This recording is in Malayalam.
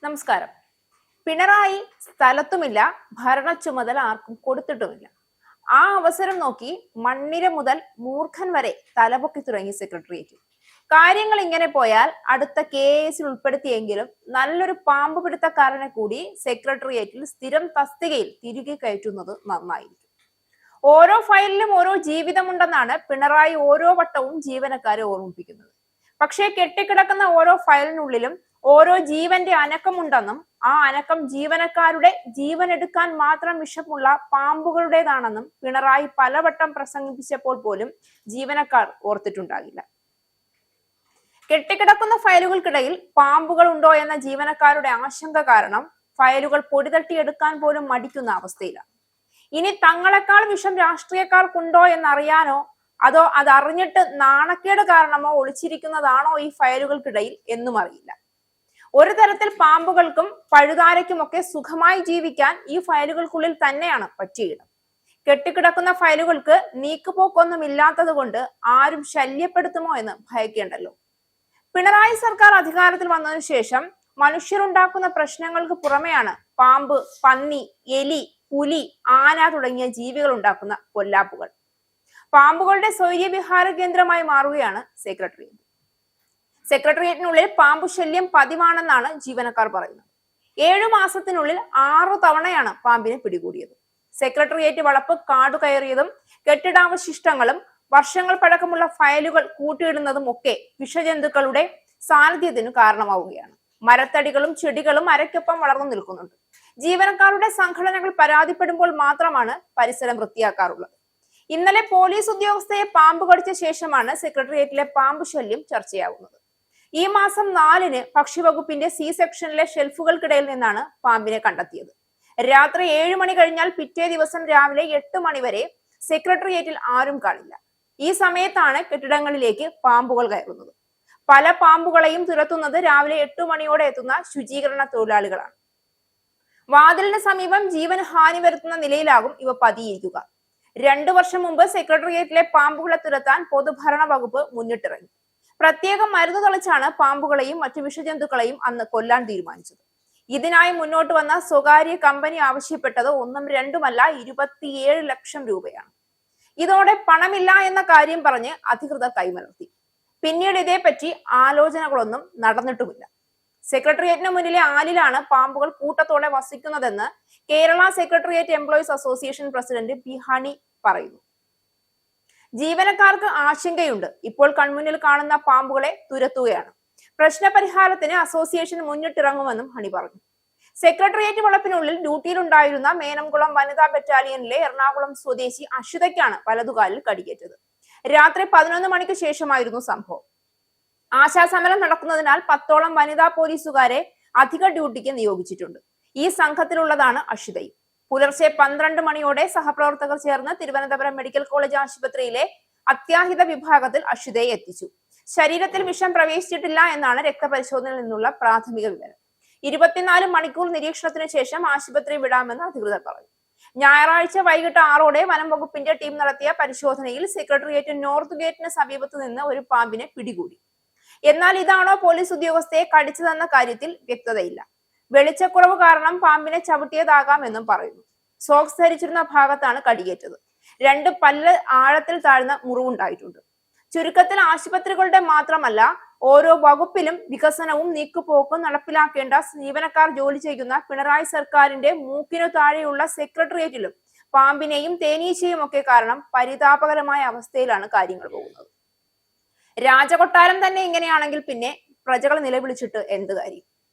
നമസ്കാരം. പിണറായി സ്ഥലത്തുമില്ല, ഭരണ ചുമതല ആർക്കും കൊടുത്തിട്ടുമില്ല. ആ അവസരം നോക്കി മണ്ണിര മുതൽ മൂർഖൻ വരെ തലപൊക്കി തുടങ്ങി സെക്രട്ടേറിയറ്റ്. കാര്യങ്ങൾ ഇങ്ങനെ പോയാൽ അടുത്ത കേസിൽ ഉൾപ്പെടുത്തിയെങ്കിലും നല്ലൊരു പാമ്പ് പിടുത്തക്കാരനെ കൂടി സെക്രട്ടേറിയറ്റിൽ സ്ഥിരം തസ്തികയിൽ തിരികെ കയറ്റുന്നത് നന്നായിരിക്കും. ഓരോ ഫയലിലും ഓരോ ജീവിതമുണ്ടെന്നാണ് പിണറായി ഓരോ വട്ടവും ജീവനക്കാരെ ഓർമ്മിപ്പിക്കുന്നത്. പക്ഷേ കെട്ടിക്കിടക്കുന്ന ഓരോ ഫയലിനുള്ളിലും ഓരോ ജീവന്റെ അനക്കമുണ്ടെന്നും ആ അനക്കം ജീവനക്കാരുടെ ജീവൻ എടുക്കാൻ മാത്രം വിഷമുള്ള പാമ്പുകളുടേതാണെന്നും പിണറായി പലവട്ടം പ്രസംഗിപ്പിച്ചപ്പോൾ പോലും ജീവനക്കാർ ഓർത്തിട്ടുണ്ടാകില്ല. കെട്ടിക്കിടക്കുന്ന ഫയലുകൾക്കിടയിൽ പാമ്പുകൾ ഉണ്ടോ എന്ന ജീവനക്കാരുടെ ആശങ്ക കാരണം ഫയലുകൾ പൊടിതട്ടിയെടുക്കാൻ പോലും മടിക്കുന്ന അവസ്ഥയിലാണ്. ഇനി തങ്ങളെക്കാൾ വിഷം രാഷ്ട്രീയക്കാർക്കുണ്ടോ എന്നറിയാനോ അതോ അതറിഞ്ഞിട്ട് നാണക്കേട് കാരണമോ ഒളിച്ചിരിക്കുന്നതാണോ ഈ ഫയലുകൾക്കിടയിൽ എന്നും അറിയില്ല. ഒരു തരത്തിൽ പാമ്പുകൾക്കും പഴുതാരയ്ക്കുമൊക്കെ സുഖമായി ജീവിക്കാൻ ഈ ഫയലുകൾക്കുള്ളിൽ തന്നെയാണ് പറ്റിയിടം. കെട്ടിക്കിടക്കുന്ന ഫയലുകൾക്ക് നീക്കുപോക്കൊന്നും ഇല്ലാത്തത് കൊണ്ട് ആരും ശല്യപ്പെടുത്തുമോ എന്ന് ഭയക്കേണ്ടല്ലോ. പിണറായി സർക്കാർ അധികാരത്തിൽ വന്നതിനു ശേഷം മനുഷ്യരുണ്ടാക്കുന്ന പ്രശ്നങ്ങൾക്ക് പുറമെയാണ് പാമ്പ്, പന്നി, എലി, പുലി, ആന തുടങ്ങിയ ജീവികൾ ഉണ്ടാക്കുന്ന പൊല്ലാപ്പുകൾ. പാമ്പുകളുടെ സ്വൈര്യവിഹാര കേന്ദ്രമായി മാറുകയാണ് സെക്രട്ടേറിയറ്റ്. സെക്രട്ടേറിയറ്റിനുള്ളിൽ പാമ്പു ശല്യം പതിവാണെന്നാണ് ജീവനക്കാർ പറയുന്നത്. 7 മാസത്തിനുള്ളിൽ 6 തവണയാണ് പാമ്പിനെ പിടികൂടിയത്. സെക്രട്ടേറിയറ്റ് വളപ്പ് കാടുകയറിയതും കെട്ടിടാവശിഷ്ടങ്ങളും വർഷങ്ങൾ പഴക്കമുള്ള ഫയലുകൾ കൂട്ടിയിടുന്നതും ഒക്കെ വിഷജന്തുക്കളുടെ സാന്നിധ്യത്തിന് കാരണമാവുകയാണ്. മരത്തടികളും ചെടികളും അരയ്ക്കൊപ്പം വളർന്നു നിൽക്കുന്നുണ്ട്. ജീവനക്കാരുടെ സംഘടനകൾ പരാതിപ്പെടുമ്പോൾ മാത്രമാണ് പരിസരം വൃത്തിയാക്കാറുള്ളത്. ഇന്നലെ പോലീസ് ഉദ്യോഗസ്ഥയെ പാമ്പ് കടിച്ച ശേഷമാണ് സെക്രട്ടേറിയറ്റിലെ പാമ്പ് ശല്യം ചർച്ചയാവുന്നത്. ഈ മാസം 4-ന് ഭക്ഷ്യവകുപ്പിന്റെ സി സെക്ഷനിലെ ഷെൽഫുകൾക്കിടയിൽ നിന്നാണ് പാമ്പിനെ കണ്ടെത്തിയത്. രാത്രി 7 മണി കഴിഞ്ഞാൽ പിറ്റേ ദിവസം രാവിലെ 8 മണി വരെ സെക്രട്ടേറിയറ്റിൽ ആരും കാണില്ല. ഈ സമയത്താണ് കെട്ടിടങ്ങളിലേക്ക് പാമ്പുകൾ കയറുന്നത്. പല പാമ്പുകളെയും തുരത്തുന്നത് രാവിലെ 8 മണിയോടെ എത്തുന്ന ശുചീകരണ തൊഴിലാളികളാണ്. വാതിലിന് സമീപം ജീവന് ഹാനി വരുത്തുന്ന നിലയിലാകും ഇവ പതിയിരിക്കുക. 2 വർഷം മുമ്പ് സെക്രട്ടേറിയറ്റിലെ പാമ്പുകളെ തുരത്താൻ പൊതുഭരണ വകുപ്പ് മുന്നിട്ടിറങ്ങി. പ്രത്യേകം മരുന്ന് തളിച്ചാണ് പാമ്പുകളെയും മറ്റു വിഷജന്തുക്കളെയും അന്ന് കൊല്ലാൻ തീരുമാനിച്ചത്. ഇതിനായി മുന്നോട്ട് വന്ന സ്വകാര്യ കമ്പനി ആവശ്യപ്പെട്ടത് 1ഉം 2ഉമല്ല 27 ലക്ഷം രൂപയാണ്. ഇതോടെ പണമില്ല എന്ന കാര്യം പറഞ്ഞ് അധികൃതർ കൈമലർത്തി. പിന്നീട് ഇതേപ്പറ്റി ആലോചനകളൊന്നും നടന്നിട്ടുമില്ല. സെക്രട്ടേറിയറ്റിന് മുന്നിലെ ആലിലാണ് പാമ്പുകൾ കൂട്ടത്തോടെ വസിക്കുന്നതെന്ന് Kerala secretariat employees association president P Honey പറയുന്നു. ജീവനക്കാർക്ക് ആശങ്കയുണ്ട്. ഇപ്പോൾ കൺമുന്നിൽ കാണുന്ന പാമ്പുകളെ തുരത്തുകയാണ്. പ്രശ്നപരിഹാരത്തിന് അസോസിയേഷൻ മുന്നിട്ടിറങ്ങുമെന്നും ഹണി പറഞ്ഞു. സെക്രട്ടേറിയറ്റ് വളപ്പിനുള്ളിൽ ഡ്യൂട്ടിയിലുണ്ടായിരുന്ന മേനംകുളം വനിതാ ബറ്റാലിയനിലെ എറണാകുളം സ്വദേശി അഷിതയ്ക്കാണ് വലതുകാലിൽ കടിയേറ്റത്. രാത്രി 11 മണിക്ക് ശേഷമായിരുന്നു സംഭവം. ആശാസമരം നടക്കുന്നതിനാൽ 10ഓളം വനിതാ പോലീസുകാരെ അധിക ഡ്യൂട്ടിക്ക് നിയോഗിച്ചിട്ടുണ്ട്. ഈ സംഘത്തിലുള്ളതാണ് അഷിതയും. പുലർച്ചെ 12 മണിയോടെ സഹപ്രവർത്തകർ ചേർന്ന് തിരുവനന്തപുരം മെഡിക്കൽ കോളേജ് ആശുപത്രിയിലെ അത്യാഹിത വിഭാഗത്തിൽ അഷിതയെ എത്തിച്ചു. ശരീരത്തിൽ വിഷം പ്രവേശിച്ചിട്ടില്ല എന്നാണ് രക്തപരിശോധനയിൽ നിന്നുള്ള പ്രാഥമിക വിവരം. 24 മണിക്കൂർ നിരീക്ഷണത്തിന് ശേഷം ആശുപത്രി വിടാമെന്ന് അധികൃതർ പറഞ്ഞു. ഞായറാഴ്ച വൈകിട്ട് 6ഓടെ വനം വകുപ്പിന്റെ ടീം നടത്തിയ പരിശോധനയിൽ സെക്രട്ടേറിയറ്റ് നോർത്ത് ഗേറ്റിന് സമീപത്ത് നിന്ന് ഒരു പാമ്പിനെ പിടികൂടി. എന്നാൽ ഇതാണോ പോലീസ് ഉദ്യോഗസ്ഥയെ കടിച്ചതെന്ന കാര്യത്തിൽ വ്യക്തതയില്ല. വെളിച്ചക്കുറവ് കാരണം പാമ്പിനെ ചവിട്ടിയതാകാം എന്നും പറയുന്നു. സോക്സ് ധരിച്ചിരുന്ന ഭാഗത്താണ് കടിയേറ്റത്. 2 പല്ല് ആഴത്തിൽ താഴ്ന്ന മുറിവുണ്ടായിട്ടുണ്ട്. ചുരുക്കത്തിൽ ആശുപത്രികളുടെ മാത്രമല്ല ഓരോ വകുപ്പിലും വികസനവും നീക്കുപോക്കും നടപ്പിലാക്കേണ്ട ജീവനക്കാർ ജോലി ചെയ്യുന്ന പിണറായി സർക്കാരിന്റെ മൂക്കിനു താഴെയുള്ള സെക്രട്ടേറിയറ്റിലും പാമ്പിനെയും തേനീച്ചയും ഒക്കെ കാരണം പരിതാപകരമായ അവസ്ഥയിലാണ് കാര്യങ്ങൾ പോകുന്നത്. രാജകൊട്ടാരം തന്നെ ഇങ്ങനെയാണെങ്കിൽ പിന്നെ പ്രജകൾ നിലവിളിച്ചിട്ട് എന്ത് കാര്യം?